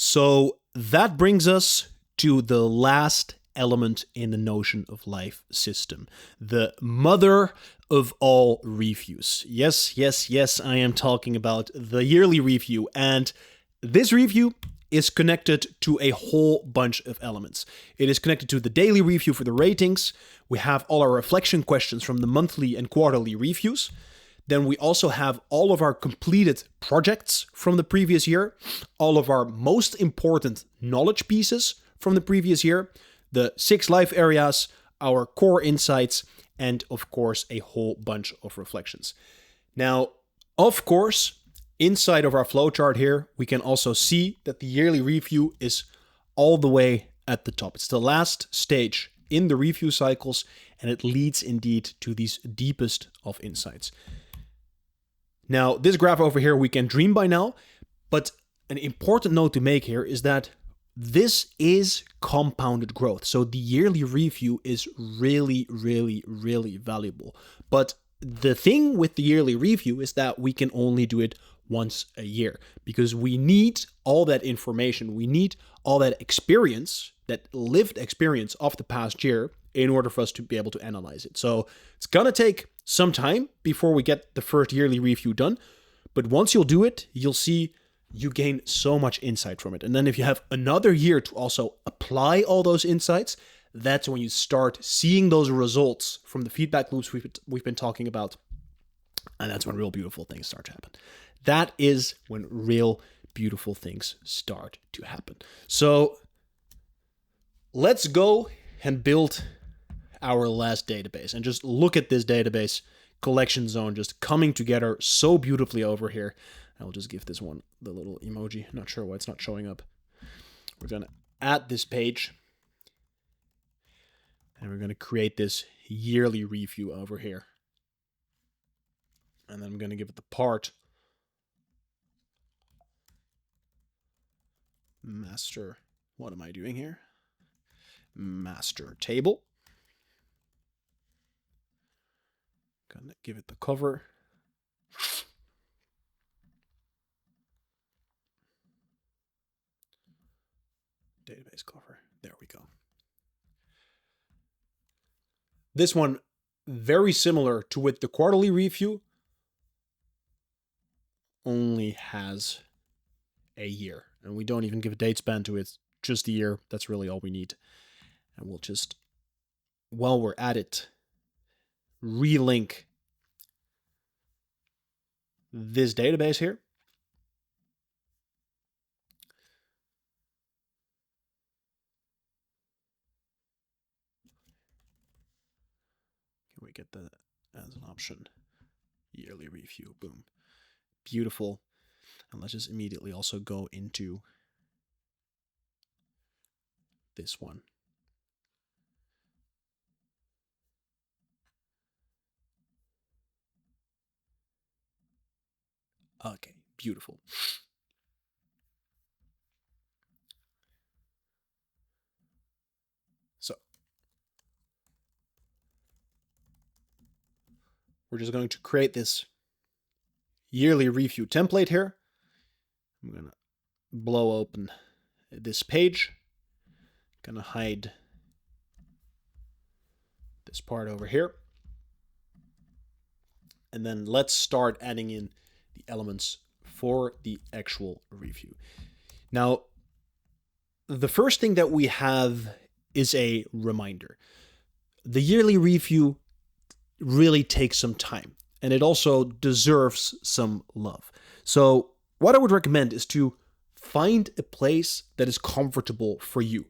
So that brings us to the last element in the notion of life system, the mother of all reviews. Yes, I am talking about the yearly review, and this review is connected to a whole bunch of elements. It is connected to the daily review for the ratings. We have all our reflection questions from the monthly and quarterly reviews. Then we also have all of our completed projects from the previous year, all of our most important knowledge pieces from the previous year, the 6 life areas, our core insights, and of course, a whole bunch of reflections. Now, of course, inside of our flowchart here, we can also see that the yearly review is all the way at the top. It's the last stage in the review cycles, and it leads indeed to these deepest of insights. Now, this graph over here, we can dream by now, but an important note to make here is that this is compounded growth. So the yearly review is really valuable. But the thing with the yearly review is that we can only do it once a year because we need all that information. We need all that experience, that lived experience of the past year in order for us to be able to analyze it. So it's going to take some time before we get the first yearly review done. But once you'll do it, you'll see you gain so much insight from it. And then if you have another year to also apply all those insights, that's when you start seeing those results from the feedback loops we've been talking about. And that's when real beautiful things start to happen. That is when real beautiful things start to happen. So let's go and build our last database and just look at this database collection zone just coming together so beautifully over here. I'll just give this one the little emoji. Not sure why it's not showing up. We're going to add this page. And we're going to create this yearly review over here. And then I'm going to give it the part master. What am I doing here? Master table. Going to give it the cover. Database cover. There we go. This one, very similar to with the quarterly review, only has a year. And we don't even give a date span to it, just a year. That's really all we need. And we'll just, while we're at it, relink this database here. Can we get that as an option? Yearly review, boom. Beautiful. And let's just immediately also go into this one. Okay, beautiful. So we're just going to create this yearly review template here. I'm going to blow open this page. Going to hide this part over here. And then let's start adding in the elements for the actual review. Now, the first thing that we have is a reminder. The yearly review really takes some time, and it also deserves some love. So what I would recommend is to find a place that is comfortable for you.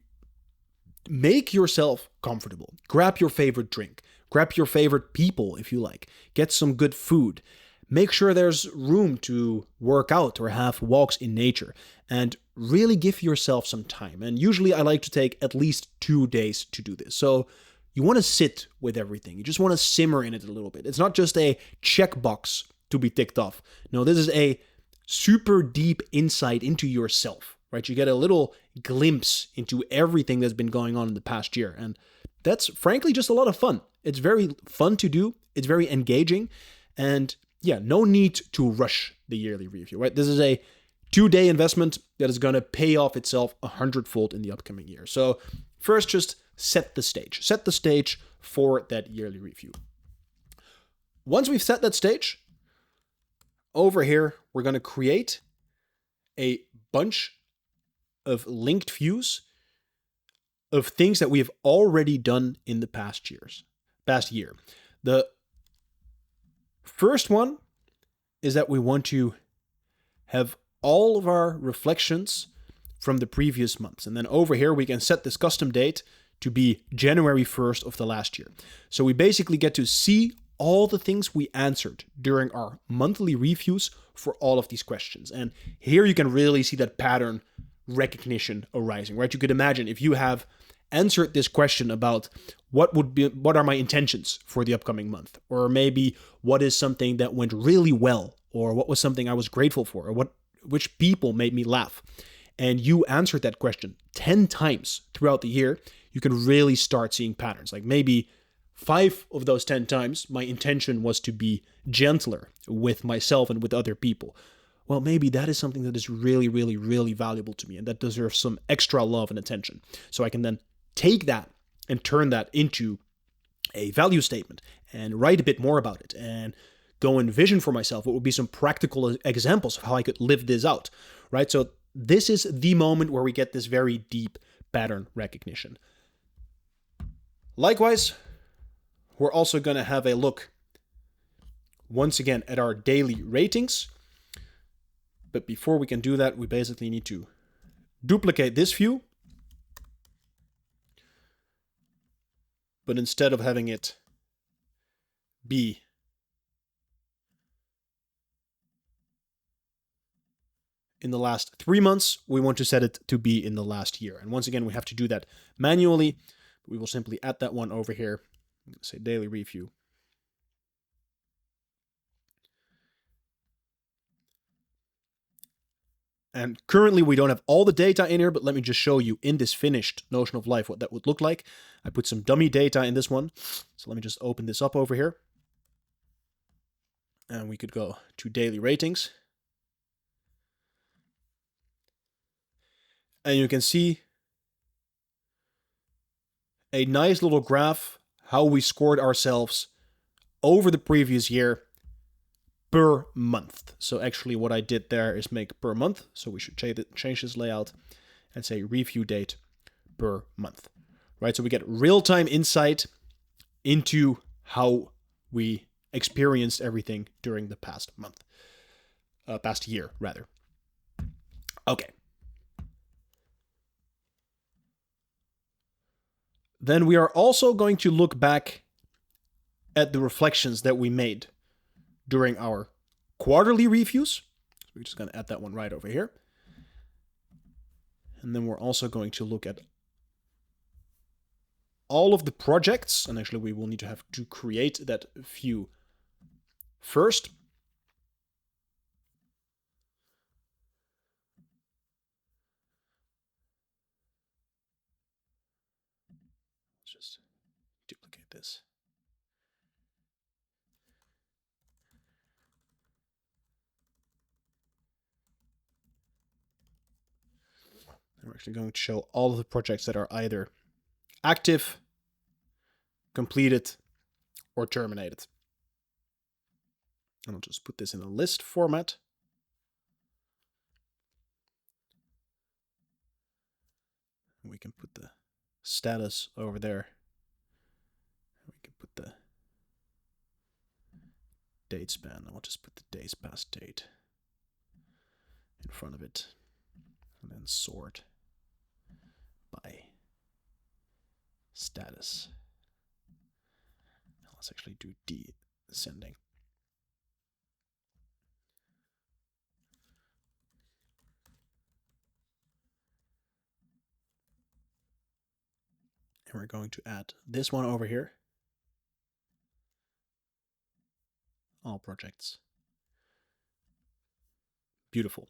Make yourself comfortable. Grab your favorite drink. Grab your favorite people if you like. Get some good food. Make sure there's room to work out or have walks in nature. And really give yourself some time. And usually I like to take at least 2 days to do this. So you want to sit with everything. You just want to simmer in it a little bit. It's not just a checkbox to be ticked off. No, this is a super deep insight into yourself, right? You get a little glimpse into everything that's been going on in the past year. And that's frankly just a lot of fun. It's very fun to do. It's very engaging. And yeah, no need to rush the yearly review, right? This is a 2-day investment that is going to pay off itself 100-fold in the upcoming year. So first, just set the stage. Set the stage for that yearly review. Once we've set that stage, over here, we're going to create a bunch of linked views of things that we have already done in the past year. The first one is that we want to have all of our reflections from the previous months. And then over here, we can set this custom date to be January 1st of the last year. So we basically get to see all the things we answered during our monthly reviews for all of these questions. And here you can really see that pattern recognition arising, right? You could imagine if you have answered this question about what are my intentions for the upcoming month, or maybe what is something that went really well, or what was something I was grateful for, or which people made me laugh, and you answered that question 10 times throughout the year, you can really start seeing patterns. Like maybe 5 of those 10 times, my intention was to be gentler with myself and with other people. Well, maybe that is something that is really, really, really valuable to me and that deserves some extra love and attention. So I can then take that and turn that into a value statement and write a bit more about it and go and vision for myself what would be some practical examples of how I could live this out, right? So this is the moment where we get this very deep pattern recognition. Likewise, we're also going to have a look once again at our daily ratings. But before we can do that, we basically need to duplicate this view. But instead of having it be in the last 3 months, we want to set it to be in the last year. And once again, we have to do that manually. We will simply add that one over here. I'm going to say daily review. And currently we don't have all the data in here, but let me just show you in this finished Notion of Life what that would look like. I put some dummy data in this one. So let me just open this up over here. And we could go to daily ratings. And you can see a nice little graph how we scored ourselves over the previous year per month. So actually what I did there is make per month. So we should change this layout and say review date per month, right? So we get real-time insight into how we experienced everything during the past month, past year rather. Okay. Then we are also going to look back at the reflections that we made during our quarterly reviews. So we're just going to add that one right over here. And then we're also going to look at all of the projects. And actually, we will need to have to create that view first. Just duplicate this. And we're actually going to show all of the projects that are either active, completed, or terminated. And I'll just put this in a list format. And we can put the status over there. We can put the date span. I'll just put the days past date in front of it. And then sort by status. Let's actually do descending. And we're going to add this one over here. All projects. Beautiful.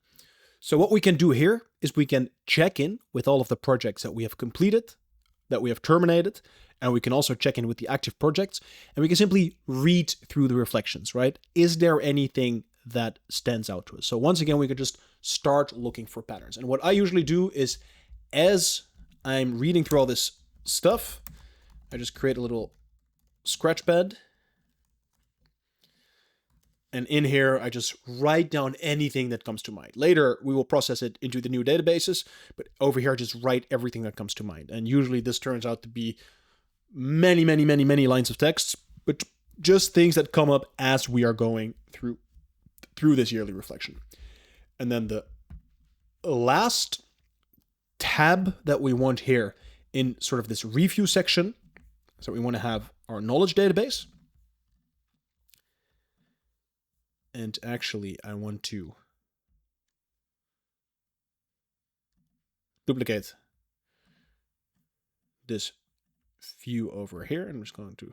So what we can do here is we can check in with all of the projects that we have completed, that we have terminated, and we can also check in with the active projects, and we can simply read through the reflections, right? Is there anything that stands out to us. So once again, we could just start looking for patterns. And what I usually do is, as I'm reading through all this stuff, I just create a little scratch pad. And in here, I just write down anything that comes to mind. Later, we will process it into the new databases, but over here, I just write everything that comes to mind. And usually this turns out to be many, many, many, many lines of text, but just things that come up as we are going through this yearly reflection. And then the last tab that we want here in sort of this review section, so we want to have our knowledge database. And actually, I want to duplicate this view over here. I'm just going to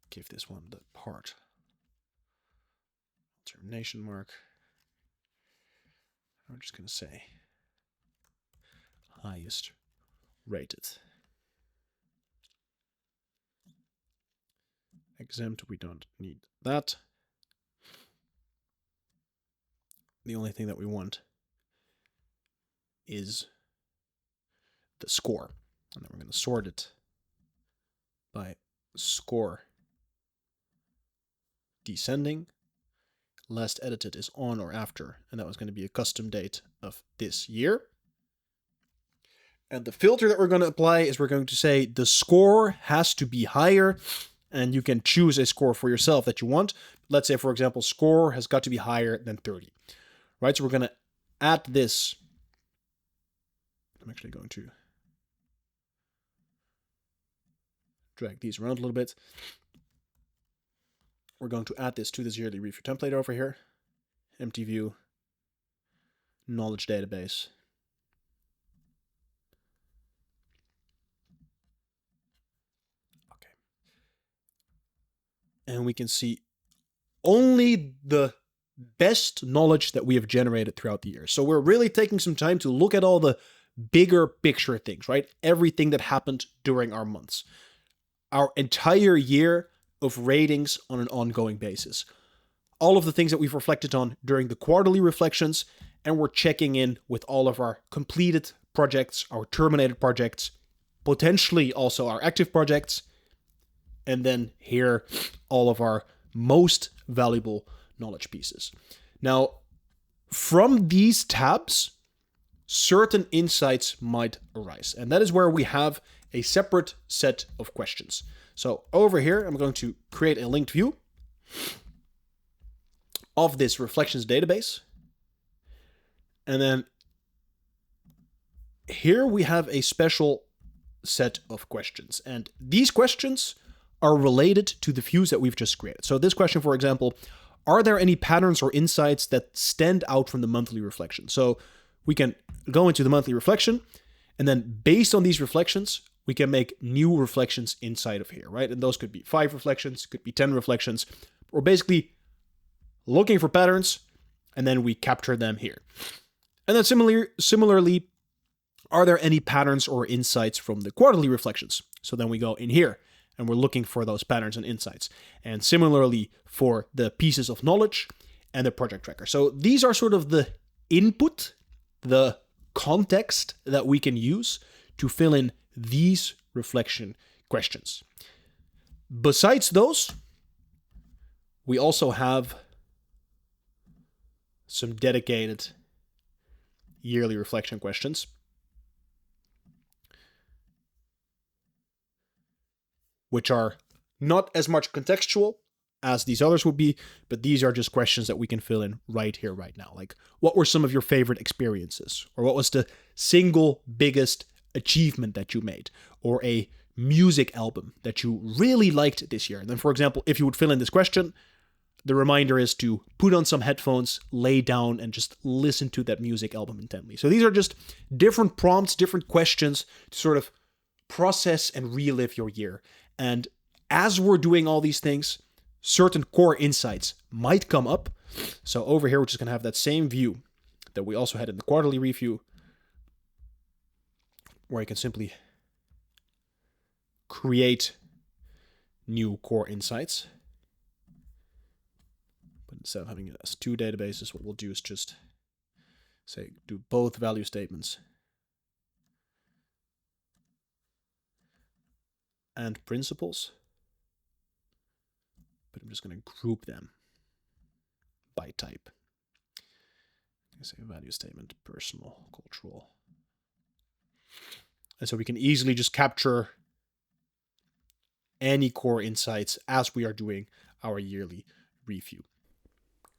give this one the part termination mark. I'm just going to say highest rated. Exempt, we don't need that. The only thing that we want is the score. And then we're going to sort it by score descending. Last edited is on or after, and that was going to be a custom date of this year. And the filter that we're going to apply is we're going to say the score has to be higher, and you can choose a score for yourself that you want. Let's say, for example, score has got to be higher than 30. Right, so we're going to add this. I'm actually going to drag these around a little bit. We're going to add this to this yearly review template over here. Empty view, knowledge database. Okay. And we can see only the best knowledge that we have generated throughout the year. So we're really taking some time to look at all the bigger picture things, right? Everything that happened during our months. Our entire year of ratings on an ongoing basis. All of the things that we've reflected on during the quarterly reflections, and we're checking in with all of our completed projects, our terminated projects, potentially also our active projects, and then here, all of our most valuable knowledge pieces. Now, from these tabs, certain insights might arise, and that is where we have a separate set of questions. So over here, I'm going to create a linked view of this reflections database. And then here we have a special set of questions, and these questions are related to the views that we've just created. So this question, for example, are there any patterns or insights that stand out from the monthly reflection? So we can go into the monthly reflection, and then based on these reflections, we can make new reflections inside of here, right? And those could be 5 reflections, could be 10 reflections. We're basically looking for patterns, and then we capture them here. And then similarly, are there any patterns or insights from the quarterly reflections? So then we go in here, and we're looking for those patterns and insights. And similarly for the pieces of knowledge and the project tracker. So these are sort of the input, the context that we can use to fill in these reflection questions. Besides those, we also have some dedicated yearly reflection questions. Which are not as much contextual as these others would be, but these are just questions that we can fill in right here, right now. Like, what were some of your favorite experiences? Or what was the single biggest achievement that you made? Or a music album that you really liked this year? And then, for example, if you would fill in this question, the reminder is to put on some headphones, lay down, and just listen to that music album intently. So these are just different prompts, different questions to sort of process and relive your year. And as we're doing all these things, certain core insights might come up. So over here, we're just going to have that same view that we also had in the quarterly review, where I can simply create new core insights. Put instead of having it as two databases, what we'll do is just say do both value statements and principles, but I'm just going to group them by type. I say value statement, personal, cultural. And so we can easily just capture any core insights as we are doing our yearly review.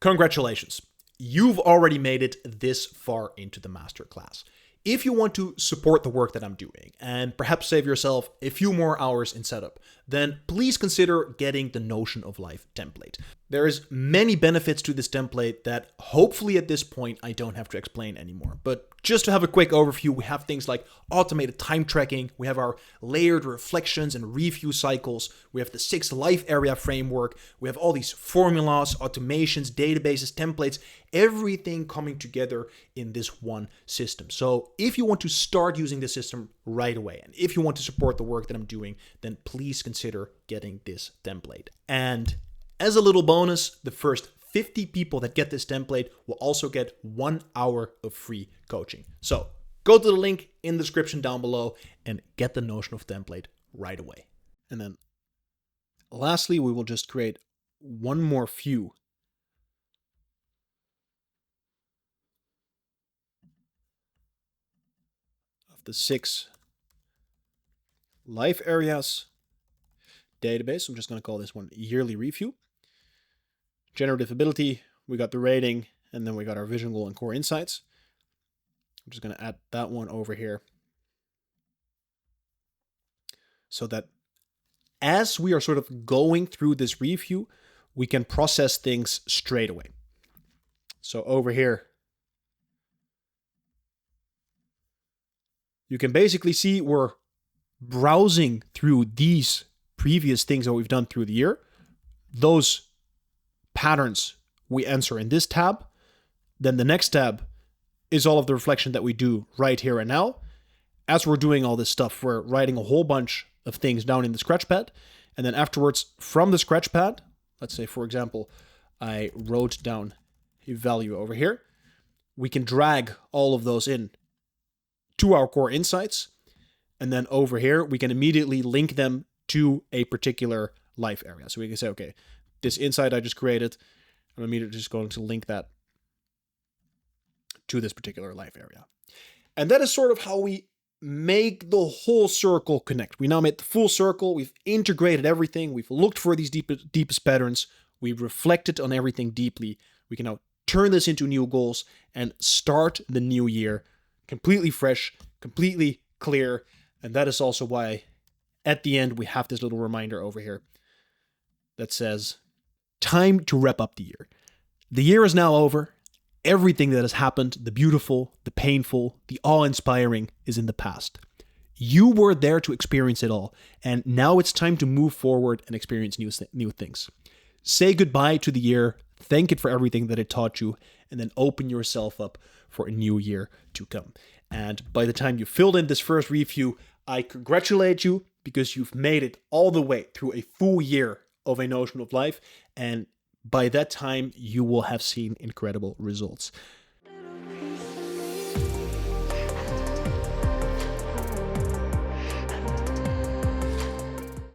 Congratulations. You've already made it this far into the masterclass. If you want to support the work that I'm doing and perhaps save yourself a few more hours in setup, then please consider getting the Notion of Life template. There is many benefits to this template that hopefully at this point I don't have to explain anymore. But just to have a quick overview, we have things like automated time tracking, we have our layered reflections and review cycles, we have the 6 life area framework, we have all these formulas, automations, databases, templates, everything coming together in this one system. So if you want to start using this system right away, and if you want to support the work that I'm doing, then please consider getting this template. And as a little bonus, the first 50 people that get this template will also get 1 hour of free coaching. So go to the link in the description down below and get the Notion of template right away. And then lastly, we will just create one more view of the 6 life areas database. I'm just going to call this one yearly review. Generative ability, we got the rating, and then we got our vision goal and core insights. I'm just going to add that one over here so that as we are sort of going through this review, we can process things straight away. So over here, you can basically see we're browsing through these previous things that we've done through the year. Those patterns we answer in this tab. Then the next tab is all of the reflection that we do right here and now. As we're doing all this stuff, we're writing a whole bunch of things down in the scratchpad. And then afterwards, from the scratchpad, let's say, for example, I wrote down a value over here. We can drag all of those in to our core insights. And then over here, we can immediately link them to a particular life area. So we can say, okay, this insight I just created, I'm immediately just going to link that to this particular life area. And that is sort of how we make the whole circle connect. We now made the full circle. We've integrated everything. We've looked for these deepest patterns. We've reflected on everything deeply. We can now turn this into new goals and start the new year completely fresh, completely clear. And that is also why at the end we have this little reminder over here that says, time to wrap up the year. The year is now over. Everything that has happened, the beautiful, the painful, the awe-inspiring, is in the past. You were there to experience it all, and now it's time to move forward and experience new things. Say goodbye to the year, thank it for everything that it taught you, and then open yourself up for a new year to come. And by the time you filled in this first review, I congratulate you because you've made it all the way through a full year of a Notion of Life, and by that time you will have seen incredible results.